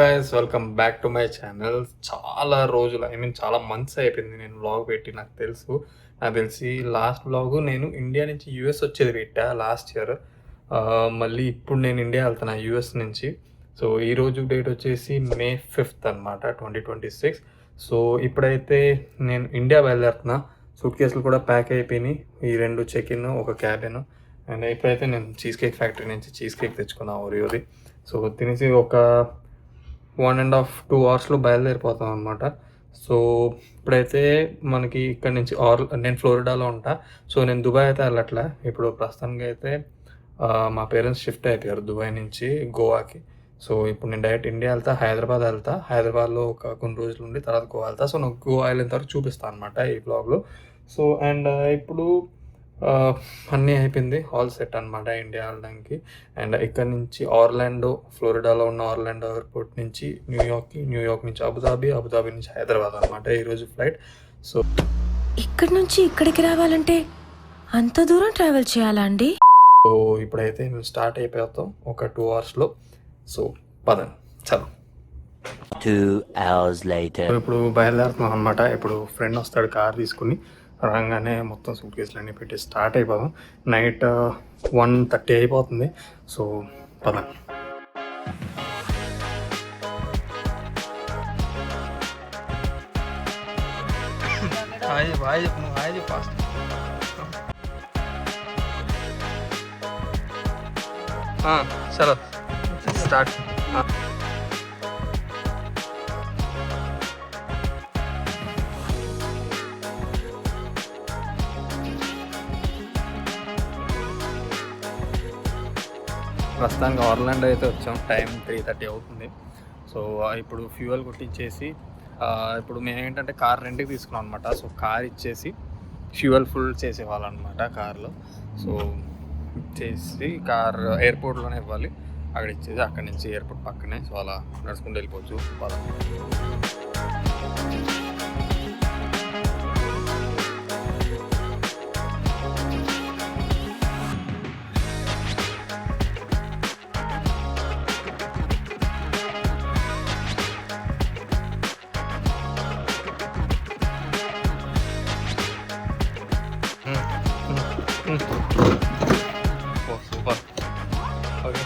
Guys, welcome back to my channel. చాలా రోజులు చాలా మంత్స్ అయిపోయింది నేను వ్లాగ్ పెట్టి. నాకు తెలిసి లాస్ట్ వ్లాగ్ నేను ఇండియా నుంచి యూఎస్ వచ్చేది పెట్టా లాస్ట్ ఇయర్. మళ్ళీ ఇప్పుడు నేను ఇండియా వెళ్తున్నా యూఎస్ నుంచి. సో ఈరోజు డేట్ వచ్చేసి May 5th అనమాట, 2026. సో ఇప్పుడైతే నేను ఇండియా బయలుదేరుతున్నా. సూట్ కేసులు కూడా ప్యాక్ అయిపోయినాయి, ఈ 2 చెక్-ఇన్, ఒక క్యాబిన్. అండ్ ఇప్పుడైతే నేను చీజ్ కేక్ ఫ్యాక్టరీ నుంచి చీజ్ కేక్ తెచ్చుకున్నా, ఓరియోది. సో తినేసి ఒక 1.5-2 అవర్స్లో బయలుదేరిపోతాం అనమాట. సో ఇప్పుడైతే మనకి ఇక్కడ నుంచి నేను ఫ్లోరిడాలో ఉంటా. సో నేను దుబాయ్ అయితే వెళ్ళట్లే ఇప్పుడు. ప్రస్తుతానికి అయితే మా పేరెంట్స్ షిఫ్ట్ అయిపోయారు దుబాయ్ నుంచి గోవాకి. సో ఇప్పుడు నేను డైరెక్ట్ ఇండియా వెళ్తా, హైదరాబాద్ వెళ్తా. హైదరాబాద్లో ఒక కొన్ని రోజులు ఉండి తర్వాత గోవా వెళ్తా. సో నాకు గోవా వెళ్ళిన తర్వాత చూపిస్తాను అనమాట ఈ బ్లాగ్లో. సో అండ్ ఇప్పుడు అన్నీ అయిపోయింది, ఆల్ సెట్ అనమాట ఇండియా వెళ్ళడానికి. అండ్ ఇక్కడ నుంచి ఆర్లాండో, ఫ్లోరిడాలో ఉన్న ఆర్లాండో ఎయిర్పోర్ట్ నుంచి న్యూయార్క్ నుంచి అబుదాబి నుంచి హైదరాబాద్ అనమాట ఈరోజు ఫ్లైట్. సో ఇక్కడ నుంచి ఇక్కడికి రావాలంటే అంత దూరం ట్రావెల్ చేయాలా అండి? సో ఇప్పుడైతే మేము స్టార్ట్ అయిపోతాం ఒక 2 అవర్స్లో. సో పదండి, చలో. 2 hours later. ఇప్పుడు బయలుదేరుతున్నాం అనమాట. ఇప్పుడు ఫ్రెండ్ వస్తాడు కార్ తీసుకుని. రాగానే మొత్తం సూట్ కేసులు అన్నీ పెట్టి స్టార్ట్ అయిపోదాం. నైట్ 1:30 అయిపోతుంది. సో పదండి. చలో స్టార్ట్. ప్రస్తుతానికి ఆర్లాండో అయితే వచ్చాం. టైం 3:30 అవుతుంది. సో ఇప్పుడు ఫ్యూయల్ కొట్టించేసి ఇప్పుడు మేము ఏంటంటే కార్ రెంట్కి తీసుకున్నాం అనమాట. సో కార్ ఇచ్చేసి ఫ్యూయల్ ఫుల్ చేసేవాళ్ళు అనమాట కార్లో. సో చేసి కార్ ఎయిర్పోర్ట్లోనే ఇవ్వాలి, అక్కడ ఇచ్చేసి అక్కడి నుంచి ఎయిర్పోర్ట్ పక్కనే. సో అలా నడుచుకుంటూ వెళ్ళిపోవచ్చు. సూపర్. ఓకే,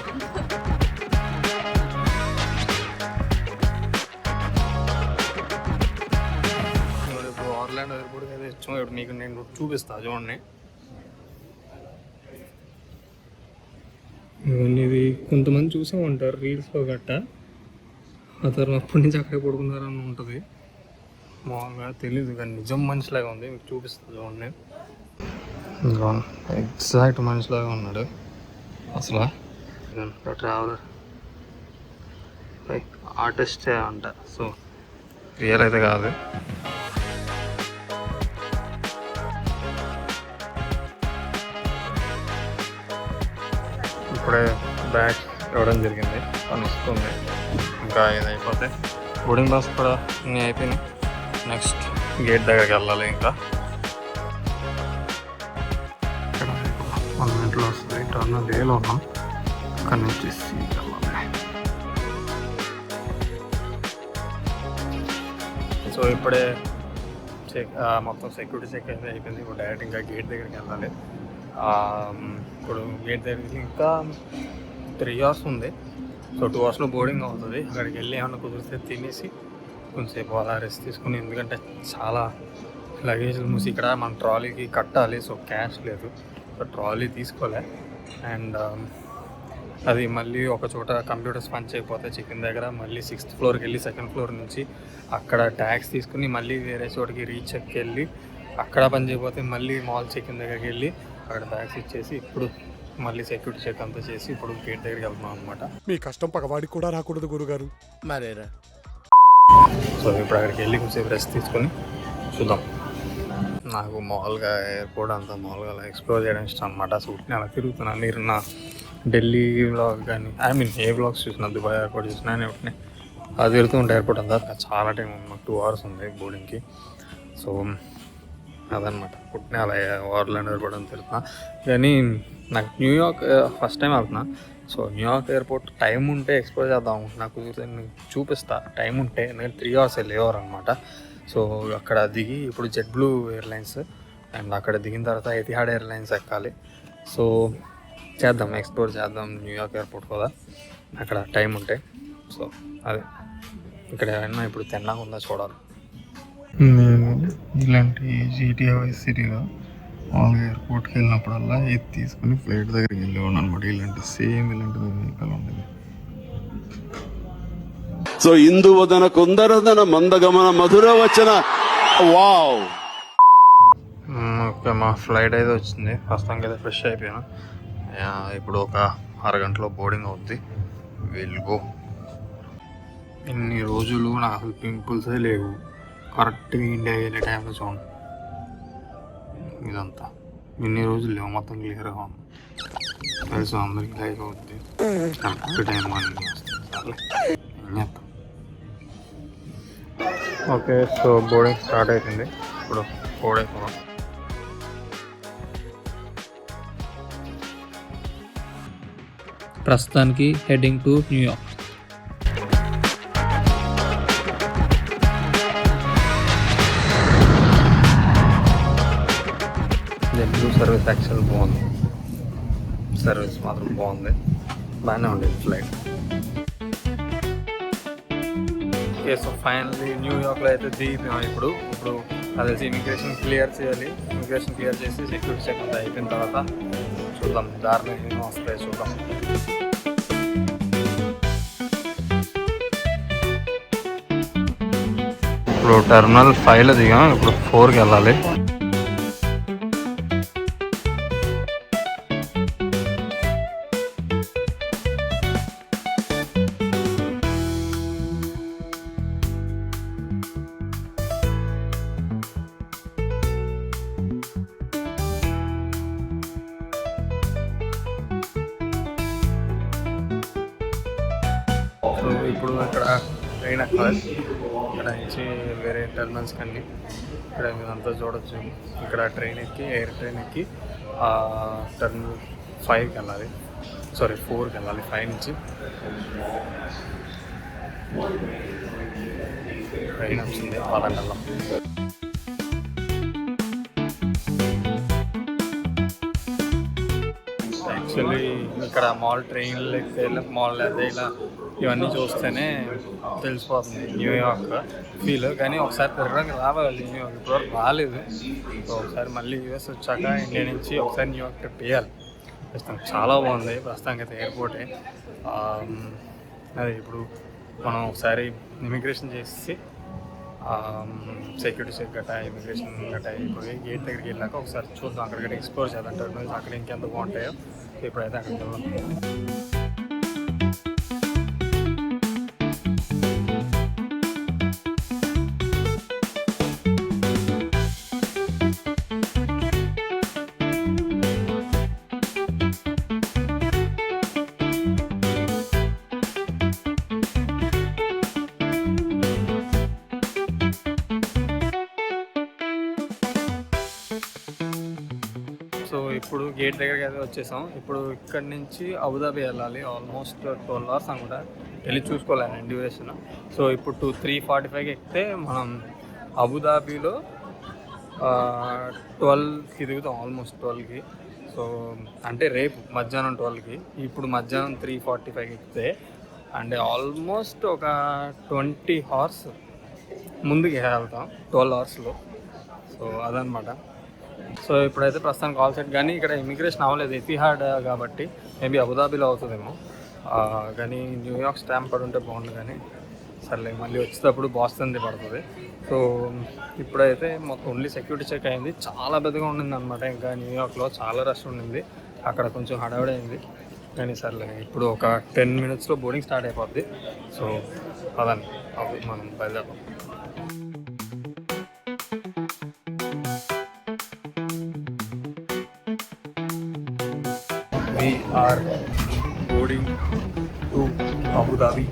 ఇప్పుడు ఆర్లాండో ఎయిర్పోర్ట్కి అయితే వచ్చాం. ఇప్పుడు మీకు నేను చూపిస్తా, చూడండి. ఇది కొంతమంది చూసే ఉంటారు రీల్స్లో గట్ట. ఆ తర్వాత అప్పటి నుంచి అక్కడే పడుకున్నారని ఉంటుంది. మామూలుగా తెలీదు కానీ నిజం మనిషిలాగా ఉంది. మీకు చూపిస్తా, చూడండి. ఎగ్జాక్ట్ మనిషిలాగా ఉన్నాడు అసలు. ట్రావెలర్ ఆర్టిస్టే అంట. సో రియల్ అయితే కాదు. ఇప్పుడే బ్యాగ్ ఇవ్వడం జరిగింది, పని ఇస్తుంది. ఇంకా ఇది అయిపోతే బోర్డింగ్ పాస్ కూడా అన్నీ అయిపోయినాయి. నెక్స్ట్ గేట్ దగ్గరికి వెళ్ళాలి. ఇంకా 1 minute వస్తుంది. టర్న్ లేలో ఉన్నాం, అక్కడి నుంచి వెళ్ళాలి. సో ఇప్పుడే మొత్తం సెక్యూరిటీ చెక్ అయితే అయిపోయింది. ఇప్పుడు డైరెక్ట్ ఇంకా గేట్ దగ్గరికి వెళ్ళాలి. ఇప్పుడు గేట్ దగ్గరికి ఇంకా 3 hours ఉంది. సో 2 hours బోర్డింగ్ అవుతుంది. అక్కడికి వెళ్ళి ఏమన్నా కుదిరితే తినేసి కొంచెంసేపు అలా రెస్ట్ తీసుకుని, ఎందుకంటే చాలా లగేజ్లు మూసి ఇక్కడ మన ట్రాలీకి కట్టాలి. సో క్యాష్ లేదు, సో ట్రాలీ తీసుకోలే. అండ్ అది మళ్ళీ ఒక చోట కంప్యూటర్స్ పని చేయకపోతే చికెన్ దగ్గర మళ్ళీ 6th floorకి వెళ్ళి 2nd floor నుంచి అక్కడ ట్యాక్స్ తీసుకుని మళ్ళీ వేరే చోటికి రీచెక్కి వెళ్ళి అక్కడ పని చేయకపోతే మళ్ళీ మాల్ చికెన్ దగ్గరికి వెళ్ళి అక్కడ బ్యాగ్స్ ఇచ్చేసి ఇప్పుడు మళ్ళీ సెక్యూరిటీ చెక్ అంతా చేసి ఇప్పుడు గేట్ దగ్గరికి వెళ్తున్నాం అనమాట. మీ కష్టం పగవాడికి కూడా రాకూడదు గురుగారు. మరేరా. సో ఇప్పుడు అక్కడికి వెళ్ళి కొంచెం రెస్ట్ తీసుకొని చూద్దాం. నాకు మామూలుగా ఎయిర్పోర్ట్ అంతా మామూలుగా అలా ఎక్స్ప్లోర్ చేయడం ఇష్టం అనమాట. సో నేను అలా తిరుగుతున్నాను. మీరు నా ఢిల్లీ వ్లాగ్ కానీ ఏ వ్లాగ్స్ చూసినా, దుబాయ్ ఎయిర్పోర్ట్ చూసినా నేను ఒకటి అది తిరుగుతూ ఉంటాయి. ఎయిర్పోర్ట్ అంతా చాలా టైం, మాకు 2 hours ఉంది బోర్డింగ్కి. సో అదనమాట. పుట్టిన అలా ఆర్లాండో ఎయిర్పోర్ట్ అని తిరుగుతున్నా. కానీ నాకు న్యూయార్క్ ఫస్ట్ టైం వెళ్తున్నా. సో న్యూయార్క్ ఎయిర్పోర్ట్ టైం ఉంటే ఎక్స్ప్లోర్ చేద్దాం, నాకు చూపిస్తా టైం ఉంటే. ఎందుకంటే 3 hours లేవర్ అనమాట. సో అక్కడ దిగి ఇప్పుడు జెట్ బ్లూ ఎయిర్లైన్స్ అండ్ అక్కడ దిగిన తర్వాత ఎతిహాడ్ ఎయిర్లైన్స్ ఎక్కాలి. సో చేద్దాం, ఎక్స్ప్లోర్ చేద్దాం న్యూయార్క్ ఎయిర్పోర్ట్ కూడా అక్కడ టైం ఉంటే. సో అదే ఇక్కడ ఏమైనా ఇప్పుడు తిన్నాక ఉందా చూడాలి. నేను ఇలాంటి జీటీఐ సిటీలో మామూలుగా ఎయిర్పోర్ట్కి వెళ్ళినప్పుడల్లా ఇది తీసుకుని ఫ్లైట్ దగ్గరికి వెళ్ళేవాడు అనమాట. ఇలాంటి ఇలాంటి వెహికల్ ఉండేది. సో ఇందువదన కుందరదన మందగమన మధుర వచన వావ్. ఓకే, మా ఫ్లైట్ అయితే వచ్చింది. ప్రస్తుతానికి అయితే ఫ్రెష్ అయిపోయాను. ఇప్పుడు ఒక అరగంటలో బోర్డింగ్ అవుద్ది. వెళ్ళిపో. ఇన్ని రోజులు నాకు అసలు పింపుల్సే లేవు. కరెక్ట్గా ఇండియా వెళ్ళే టైంలో చూడండి ఇదంతా. ఇన్ని రోజులు లేవు, మొత్తం క్లియర్గా ఉంది. తెలుసు అందరికి లైక్ అవుద్ది. కరెక్ట్ టైం అన్నీ వస్తుంది. ఓకే, సో బోర్డింగ్ స్టార్ట్ అవుతుంది. ఇప్పుడు బోర్డ్ అయిపోదాం. ప్రస్తుతానికి heading to New York. Jet blue service actual బాగుంది. సర్వీస్ మాత్రం బాగుంది, బాగానే ఉండేది ఫ్లైట్. ఓకే, సో ఫైనల్లీ న్యూయార్క్లో అయితే దిగిపోయాం. ఇప్పుడు అది ఇమిగ్రేషన్ క్లియర్ చేయాలి. ఇమిగ్రేషన్ క్లియర్ చేసి సెక్యూరిటీ చెక్ అంతా అయిపోయిన తర్వాత చూద్దాం, దారిలో ఏమో వస్తాయి చూద్దాం. ఇప్పుడు టెర్మినల్ 5లో దిగాం. ఇప్పుడు 4కి వెళ్ళాలి. సో ఇప్పుడు ఇక్కడ ట్రైన్ ఎక్కాలి. ఇక్కడ నుంచి వేరే టెర్మినల్స్ కండి ఇక్కడ మీరంతా చూడొచ్చు. ఇక్కడ ట్రైన్ ఎక్కి ఎయిర్ ట్రైన్ ఎక్కి టెర్మినల్ 5కి వెళ్ళాలి. సారీ 4కి వెళ్ళాలి. 5 నుంచి ట్రైన్ వచ్చింది. పదండి. యాక్చువల్లీ ఇక్కడ మాల్ ట్రైన్లు ఎక్కితే మాల్ లేదా ఇలా ఇవన్నీ చూస్తేనే తెలిసిపోతుంది న్యూయార్క్ ఫీల్. కానీ ఒకసారి తిరగడానికి రావాలి న్యూయార్క్, ఇప్పటివరకు రాలేదు. సో ఒకసారి మళ్ళీ యూఎస్ వచ్చాక ఇండియా నుంచి ఒకసారి న్యూయార్క్ ట్రిప్ వేయాలి. ప్రస్తుతం చాలా బాగుంది. ప్రస్తుతానికి అయితే ఎయిర్పోర్టే. అదే ఇప్పుడు మనం ఒకసారి ఇమిగ్రేషన్ చేసి సెక్యూరిటీ చెక్ గట్టా ఇమిగ్రేషన్ గట్టా అయిపోయి గేట్ దగ్గరికి వెళ్ళాక ఒకసారి చూద్దాం. అక్కడికి ఎక్స్ప్లోర్ చేద్దాం టెర్మినల్స్ అక్కడ ఇంకెంత బాగుంటాయో. ఇప్పుడైతే అక్కడికి వెళ్దాం. సో ఇప్పుడు గేట్ దగ్గరికి అయితే వచ్చేసాం. ఇప్పుడు ఇక్కడ నుంచి అబుదాబి వెళ్ళాలి. ఆల్మోస్ట్ 12 hours అనుకుంటా, వెళ్ళి చూసుకోలేను డ్యూరేషన్. సో ఇప్పుడు 3:45కి ఎక్కితే మనం అబుదాబిలో 12కి దిగుతాం. ఆల్మోస్ట్ 12కి. సో అంటే రేపు మధ్యాహ్నం 12కి. ఇప్పుడు మధ్యాహ్నం 3:45కి ఎక్కితే అంటే ఆల్మోస్ట్ ఒక 20 hours ముందుకు వెళ్తాం 12 hours. సో అదనమాట. సో ఇప్పుడైతే ప్రస్తుతానికి కాల్ సెట్. కానీ ఇక్కడ ఇమిగ్రేషన్ అవ్వలేదు ఎతిహాడ్ కాబట్టి మేబీ అబుదాబిలో అవుతుందేమో. కానీ న్యూయార్క్ స్టాంప్ పడి ఉంటే బాగుండు. కానీ సర్లే, మళ్ళీ వచ్చేటప్పుడు బాస్టన్ది పడుతుంది. సో ఇప్పుడైతే మొత్తం ఓన్లీ సెక్యూరిటీ చెక్ అయింది. చాలా పెద్దగా ఉండింది అనమాట. ఇంకా న్యూయార్క్లో చాలా రష్ ఉండింది. అక్కడ కొంచెం హడావిడి అయింది. కానీ సర్లే, ఇప్పుడు ఒక 10 minutesలో బోర్డింగ్ స్టార్ట్ అయిపోద్ది. సో అదండి, అవి మనం బయలుదేరాం. We are boarding to Abu Dhabi.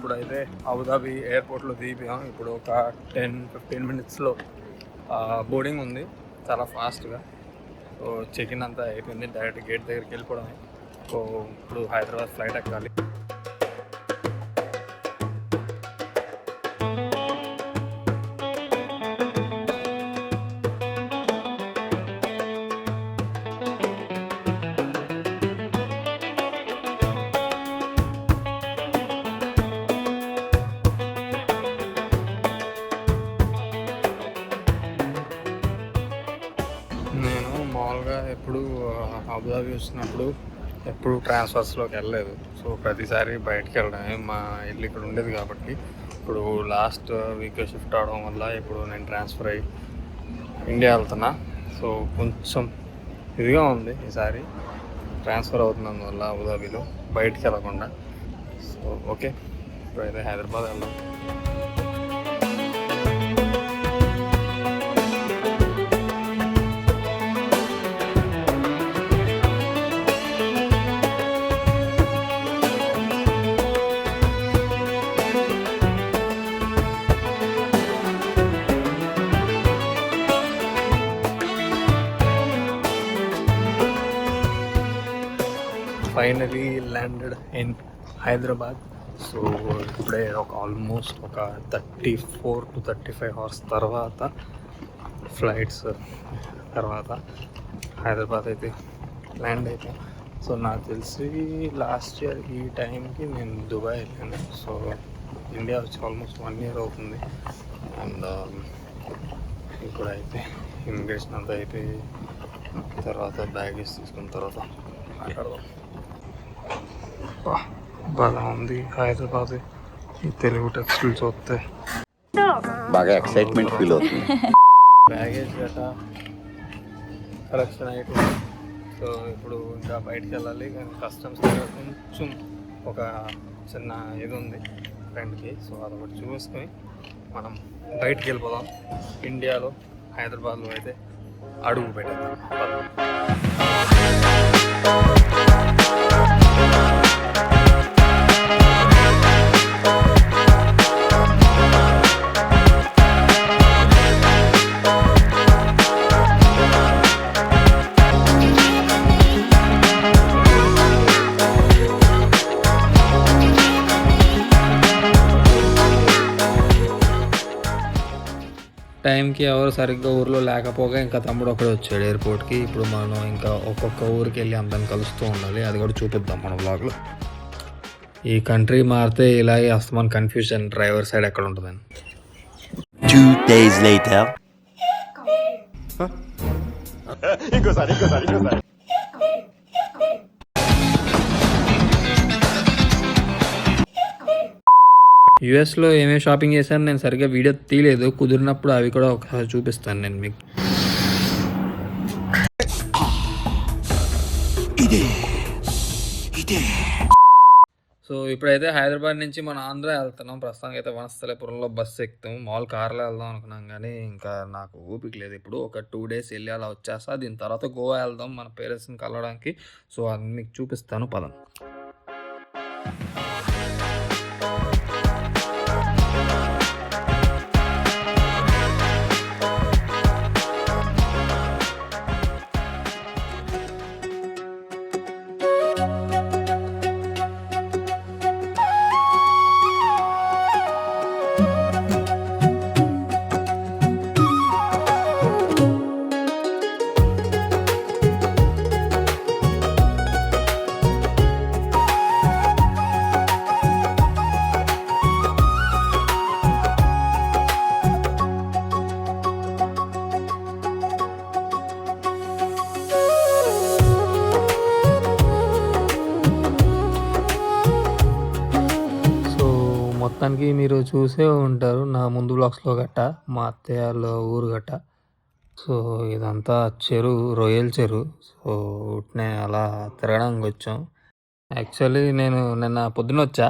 ఇప్పుడైతే అబుదాబి ఎయిర్పోర్ట్లో దిగిపోయాం. ఇప్పుడు ఒక 10-15 మినిట్స్లో బోర్డింగ్ ఉంది, చాలా ఫాస్ట్గా. సో చెక్ ఇన్ అంతా అయిపోయింది, డైరెక్ట్ గేట్ దగ్గరికి వెళ్ళిపోవడమే. సో ఇప్పుడు హైదరాబాద్ ఫ్లైట్ ఎక్కాలి. నేను మామూలుగా ఎప్పుడు అబుదాబి వచ్చినప్పుడు ఎప్పుడు ట్రాన్స్ఫర్స్లోకి వెళ్ళలేదు. సో ప్రతిసారి బయటికి వెళ్ళడమే. మా ఇల్లు ఇక్కడ ఉండేది కాబట్టి ఇప్పుడు లాస్ట్ వీక్ షిఫ్ట్ అవడం వల్ల ఇప్పుడు నేను ట్రాన్స్ఫర్ అయ్యి ఇండియా వెళ్తున్నా. సో కొంచెం ఇదిగా ఉంది ఈసారి ట్రాన్స్ఫర్ అవుతున్నందువల్ల అబుదాబిలో బయటికి వెళ్ళకుండా. సో ఓకే, ఇప్పుడైతే హైదరాబాద్ వెళ్దాం. Finally landed in Hyderabad. So ఇప్పుడే ఆల్మోస్ట్ ఒక 34 to 35 అవర్స్ తర్వాత ఫ్లైట్స్ తర్వాత హైదరాబాద్ అయితే ల్యాండ్ అయిపోయాం. సో నాకు తెలిసి లాస్ట్ ఇయర్ ఈ టైంకి నేను దుబాయ్ వెళ్ళాను. సో ఇండియా వచ్చి ఆల్మోస్ట్ 1 year అవుతుంది. అండ్ ఇప్పుడైతే ఇమిగ్రేషన్ అంతా అయిపోయి తర్వాత బ్యాగేజ్ తీసుకున్న తర్వాత మాట్లాడదాం. బాగా ఉంది హైదరాబాద్. ఈ తెలుగు టెక్స్టులు చూస్తే బాగా ఎక్సైట్మెంట్ ఫీల్ అవుతుంది. బ్యాగేజ్ గట్రా కరెక్షన్ అయిపోయింది. సో ఇప్పుడు ఇంకా బయటికి వెళ్ళాలి, కానీ కస్టమ్స్ దగ్గర కొంచెం ఒక చిన్న ఇది ఉంది ఫ్రెండ్కి. సో అదొకటి చూసుకొని మనం బయటికి వెళ్ళిపోదాం. ఇండియాలో హైదరాబాద్లో అయితే అడుగు పెట్టేద్దాం. టైంకి ఎవరు సరిగ్గా ఊర్లో లేకపోగా ఇంకా తమ్ముడు ఒకడే వచ్చాడు ఎయిర్పోర్ట్కి. ఇప్పుడు మనం ఇంకా ఒక్కొక్క ఊరికి వెళ్ళి అందరిని కలుస్తూ ఉండాలి. అది కూడా చూపిద్దాం మన బ్లాగ్లో. ఈ కంట్రీ మారితే ఇలాగే అస్తమాన్ కన్ఫ్యూజన్, డ్రైవర్ సైడ్ ఎక్కడ ఉంటుందని. 2 days later. యూఎస్లో ఏమేమి షాపింగ్ చేశాను నేను సరిగ్గా వీడియో తీయలేదు. కుదిరినప్పుడు అవి కూడా ఒకసారి చూపిస్తాను నేను మీకు. సో ఇప్పుడైతే హైదరాబాద్ నుంచి మన ఆంధ్ర వెళ్తున్నాం. ప్రస్తుతానికి అయితే వనస్థలిపురంలో బస్సు ఎక్కుతాం. మామూలు కార్లో వెళ్దాం అనుకున్నాం, కానీ ఇంకా నాకు ఓపిక లేదు. ఇప్పుడు ఒక 2 days వెళ్ళి అలా వచ్చేస్తా. దీని తర్వాత గోవా వెళ్దాం మన పేరెంట్స్ని కలవడానికి. సో అది మీకు చూపిస్తాను, పదం. మొత్తానికి మీరు చూసే ఉంటారు నా ముందు బ్లాగ్స్లో గట్ట మా అత్తయ్యలో ఊరు గట్ట. సో ఇదంతా చెరువు, రొయ్యల చెరువు. సో ఉట్నే అలా తిరగడానికి వచ్చాం. యాక్చువల్లీ నేను నిన్న పొద్దున వచ్చా.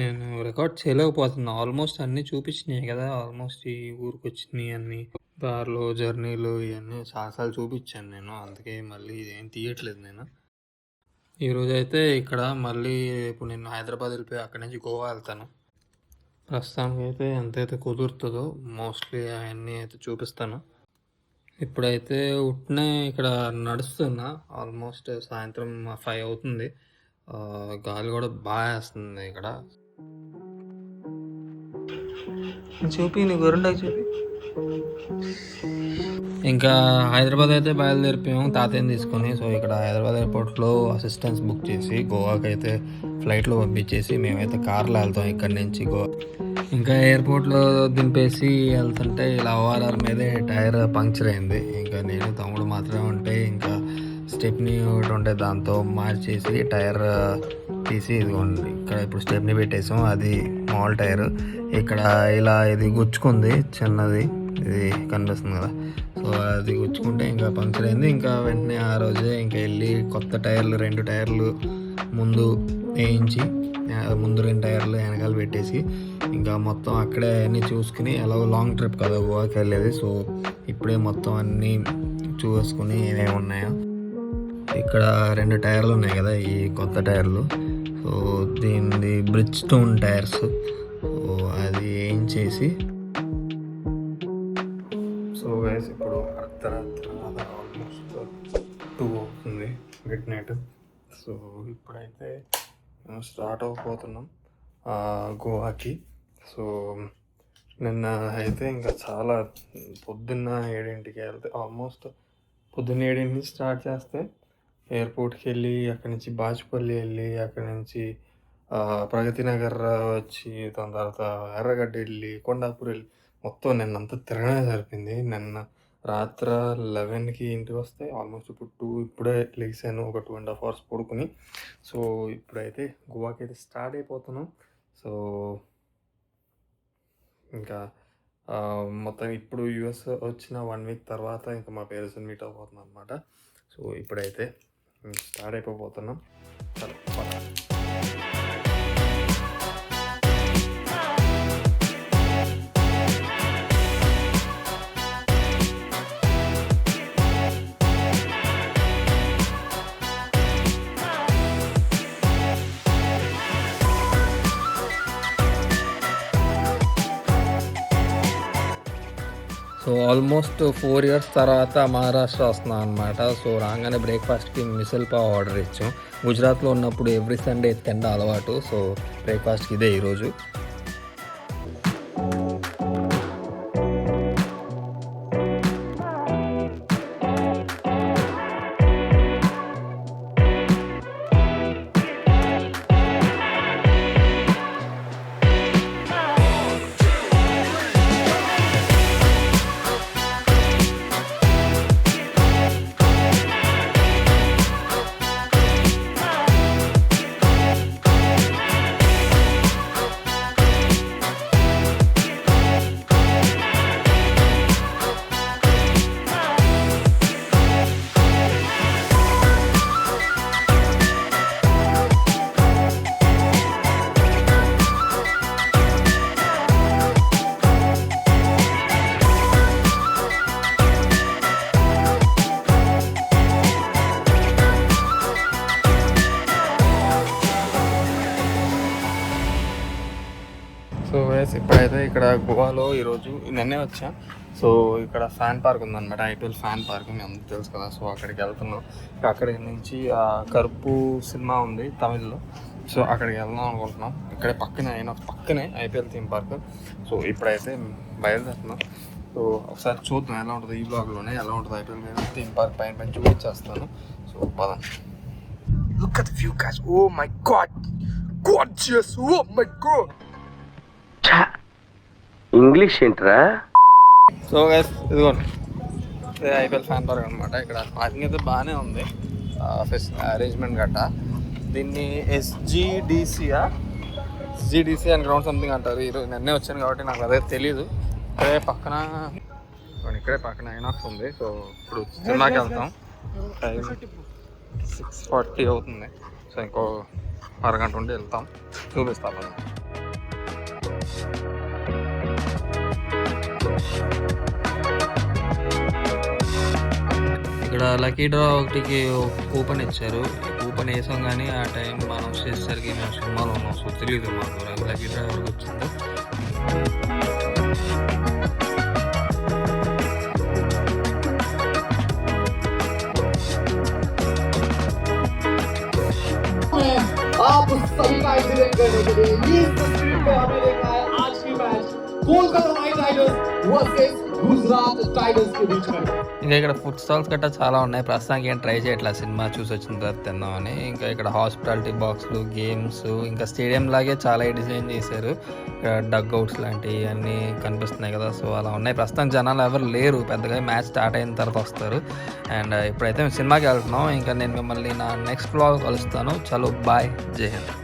నేను రికార్డ్ చేయలేకపోతున్నా. ఆల్మోస్ట్ అన్నీ చూపించినాయి కదా, ఆల్మోస్ట్ ఈ ఊరికి వచ్చినాయి అన్నీ. దారిలో జర్నీలు ఇవన్నీ చాలాసార్లు చూపించాను నేను, అందుకే మళ్ళీ ఇదేం తీయట్లేదు నేను. ఈరోజు అయితే ఇక్కడ మళ్ళీ ఇప్పుడు నేను హైదరాబాద్ వెళ్ళిపోయి అక్కడి నుంచి గోవా వెళ్తాను. ప్రస్తుతానికి అయితే ఎంతైతే కుదురుతుందో మోస్ట్లీ అవన్నీ అయితే చూపిస్తాను. ఇప్పుడైతే ఉట్నే ఇక్కడ నడుస్తున్నా. ఆల్మోస్ట్ సాయంత్రం 5 అవుతుంది. గాలి కూడా బాగా వేస్తుంది ఇక్కడ. చూపి నీ గొర్రెండాకి చూపి. ఇంకా హైదరాబాద్ అయితే బయలుదేరిపోయాము తాతయ్యని తీసుకొని. సో ఇక్కడ హైదరాబాద్ ఎయిర్పోర్ట్లో అసిస్టెన్స్ బుక్ చేసి గోవాకి అయితే ఫ్లైట్లో పంపించేసి మేమైతే కార్లో వెళ్తాం ఇక్కడి నుంచి గోవా. ఇంకా ఎయిర్పోర్ట్లో దింపేసి వెళ్తుంటే ఇలా ఓఆర్ఆర్ మీదే టైర్ పంక్చర్ అయింది. ఇంకా నేను తమ్ముడు మాత్రమే ఉంటే ఇంకా స్టెప్నీ ఒకటి ఉంటే దాంతో మార్చేసి టైర్ తీసి ఇదిగోండి ఇక్కడ ఇప్పుడు స్టెప్నీ పెట్టేసాం. అది మామూలు టైర్. ఇక్కడ ఇలా ఇది గుచ్చుకుంది చిన్నది, ఇది కనిపిస్తుంది కదా. సో అది గుచ్చుకుంటే ఇంకా పంక్చర్ అయింది. ఇంకా వెంటనే ఆ రోజే ఇంకా వెళ్ళి కొత్త టైర్లు 2 టైర్లు ముందు వేయించి ముందు 2 టైర్లు వెనకాల పెట్టేసి ఇంకా మొత్తం అక్కడే అన్నీ చూసుకుని ఎలాగో లాంగ్ ట్రిప్ కదా గోవాకి వెళ్ళేది. సో ఇప్పుడే మొత్తం అన్నీ చూసుకుని ఏమేమి ఉన్నాయో. ఇక్కడ 2 టైర్లు ఉన్నాయి కదా ఈ కొత్త టైర్లు. సో దీనిది బ్రిడ్జ్ స్టోన్ టైర్స్. సో అది ఏం చేసి సో గైస్ ఇప్పుడు అర్ధరాత్రి ఆల్మోస్ట్ 2 అవుతుంది మిడ్ నైట్. సో ఇప్పుడైతే స్టార్ట్ అవ్వబోతున్నాం గోవాకి. సో నిన్న అయితే ఇంకా చాలా పొద్దున్న 7ంటికి వెళ్తే ఆల్మోస్ట్ పొద్దున్న 7 నుంచి స్టార్ట్ చేస్తే ఎయిర్పోర్ట్కి వెళ్ళి అక్కడి నుంచి బాచుపల్లి వెళ్ళి అక్కడి నుంచి ప్రగతి నగర్ వచ్చి దాని తర్వాత ఎర్రగడ్డ వెళ్ళి కొండాపూర్ వెళ్ళి మొత్తం నిన్నంతా తిరగనే సరిపోయింది. నిన్న రాత్రి 11కి ఇంటికి వస్తే ఆల్మోస్ట్ ఇప్పుడు 2 ఇప్పుడే లేచాను. ఒక 2.5 hours పడుకుని. సో ఇప్పుడైతే గోవాకి అయితే స్టార్ట్ అయిపోతున్నాం. సో ఇంకా మొత్తం ఇప్పుడు యూఎస్ వచ్చిన 1 week తర్వాత ఇంకా మా పేరెంట్స్ని మీట్ అయిపోతున్నాం అనమాట. సో ఇప్పుడైతే స్టార్ట్ అయిపోతున్నాం. సో ఆల్మోస్ట్ 4 years తర్వాత మహారాష్ట్ర వస్తున్నాం అనమాట. సో రాగానే బ్రేక్ఫాస్ట్కి మిసల్ పావ్ ఆర్డర్ ఇచ్చాం. గుజరాత్లో ఉన్నప్పుడు ఎవ్రీ సండే తిండ అలవాటు. సో బ్రేక్ఫాస్ట్కి ఇదే ఈరోజు. సో వేస్ ఇప్పుడైతే ఇక్కడ గోవాలో ఈరోజు నిన్నే వచ్చాం. సో ఇక్కడ ఫ్యాన్ పార్క్ ఉందన్నమాట, ఐపీఎల్ ఫ్యాన్ పార్క్ మీ అందరికీ తెలుసు కదా. సో అక్కడికి వెళ్తున్నాం. అక్కడి నుంచి కరుపు సినిమా ఉంది తమిళ్లో. సో అక్కడికి వెళ్దాం అనుకుంటున్నాం. ఇక్కడే పక్కనే ఐపీఎల్ థీమ్ పార్క్. సో ఇప్పుడైతే బయలుదేరుతున్నాం. సో ఒకసారి చూద్దాం ఎలా ఉంటుంది ఈ బ్లాగ్లోనే ఎలా ఉంటుంది ఐపీఎల్ థీమ్ పార్క్ పైన చూపించేస్తాను. సో పద. Look at the view guys. Oh my god. Gorgeous. Oh my god. English ఏంట్రా? సో గైస్ ఇదిగోండి ఐపీఎల్ ఫ్యాన్ పార్క్ అనమాట. ఇక్కడ పార్కింగ్ అయితే బాగానే ఉంది, అరేంజ్మెంట్ గట్టా. దీన్ని ఎస్జిడిసి అండ్ గ్రౌండ్ సంథింగ్ అంటారు. ఈరోజు నిన్నే వచ్చాను కాబట్టి నాకు అదే తెలీదు. ఇక్కడే పక్కన ఐనాక్స్ ఉంది. సో ఇప్పుడు సినిమాకి వెళ్తాం. టైం 6:40 అవుతుంది. సో ఇంకో అరగంట ఉండి వెళ్తాం, చూపిస్తాను. ఇక్కడ లక్కీ డ్రా ఒకటికి కూపన్ ఇచ్చారు. కూపన్ వేసాం కానీ ఆ టైం మనం వచ్చేసరికి మేము సినిమాలో ఉన్నాం. సో తెలియదు మాకు లక్కీ డ్రా ఎవరికి వచ్చిందో. आप सभी का इंतजार करने के लिए इस तस्वीर पे हमें देखना है आज की match Kolkata night Riders versus Gujarat tigers के बीच में. ఇంకా ఇక్కడ ఫుడ్ స్టాల్స్ గట్రా చాలా ఉన్నాయి. ప్రస్తుతానికి ఏం ట్రై చేయట్లేదు, సినిమా చూసి వచ్చిన తర్వాత తిందామని. ఇంకా ఇక్కడ హాస్పిటాలిటీ బాక్స్లు, గేమ్స్, ఇంకా స్టేడియం లాగే చాలా డిజైన్ చేశారు. ఇక్కడ డగ్ అవుట్స్ లాంటివి అన్నీ కనిపిస్తున్నాయి కదా, సో అలా ఉన్నాయి. ప్రస్తుతం జనాలు ఎవరు లేరు పెద్దగా, మ్యాచ్ స్టార్ట్ అయిన తర్వాత వస్తారు. అండ్ ఇప్పుడైతే మేము సినిమాకి వెళ్తున్నాం. ఇంకా నేను మిమ్మల్ని నా నెక్స్ట్ వ్లాగ్ కలుస్తాను. చలో బాయ్, జై హింద్.